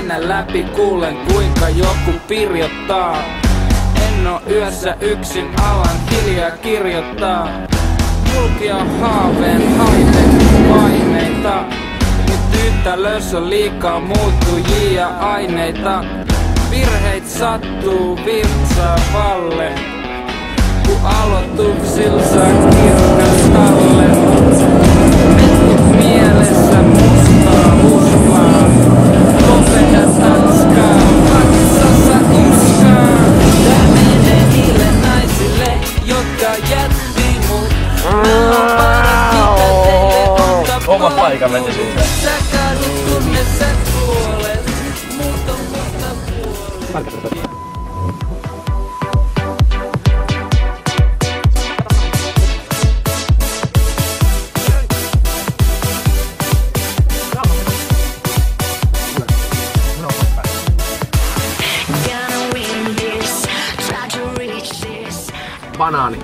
seinän läpi kuulen kuinka joku pirjottaa. En oo yössä yksin, alan hiljaa kirjoittaa. Mulki on haaveen paineita. Nyt yhtälössä on liikaa muuttujia aineita. Virheit sattuu virtsaavalle, kun aloituksilla saa kirkastalle. Metkut mielessä mustaa usvaa, kopea tanskaa, vatsassa uskaa. Tää menee niille naisille, jotka jätti mut. Mä oon paras, mitä teille on tapahtunut. Oma paikka meni siitä. Sä kadut kunne sä kuolet, mut on musta puolet. Banaani.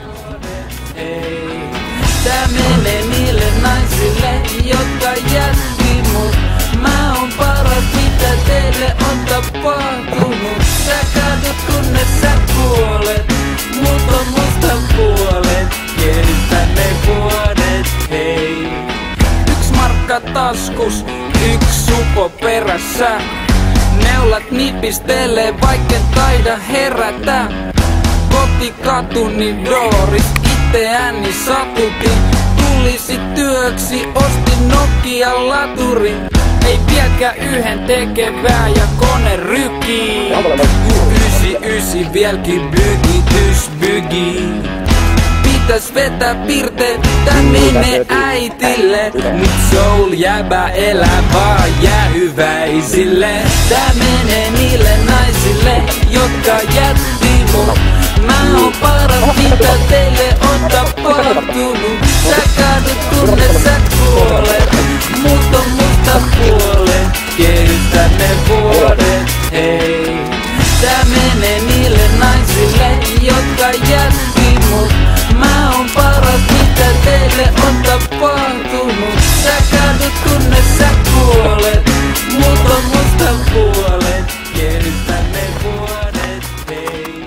Ei, tää menee niille naisille, jotka jätti mut. Mä oon paras, mitä teille on tapahtunut. Sä kadut kunnes sä kuolet, mut on musta puolet. Keristä ne vuodet, hei. 1 markka taskus, 1 supo perässä. Neulat nipistelee, vaikken taida herätä. Kotikatuni Doris, itseäni satutin. Tulisi työksi, ostin Nokian laturi. Ei vieläkään yhden tekevää ja kone rykii. 99 vieläkin bygitys bygi. Pitäis vetää pirteet, tää menee äitille. Mut soul jäbä elää vaan jäähyväisille. Tää menee niille naisille, jotka jätti mut. Mä oon paras, mitä teille on tapahtunut. Sä kadut kunnes sä kuolet, mut on musta puolet. Keristä ne vuodet, hei. Tää menee niille naisille, jotka jätti mut. Mä oon paras, mitä teille on tapahtunut. Sä kadut kunnes sä kuolet, mut on musta puolet. Keristä ne vuodet, hei.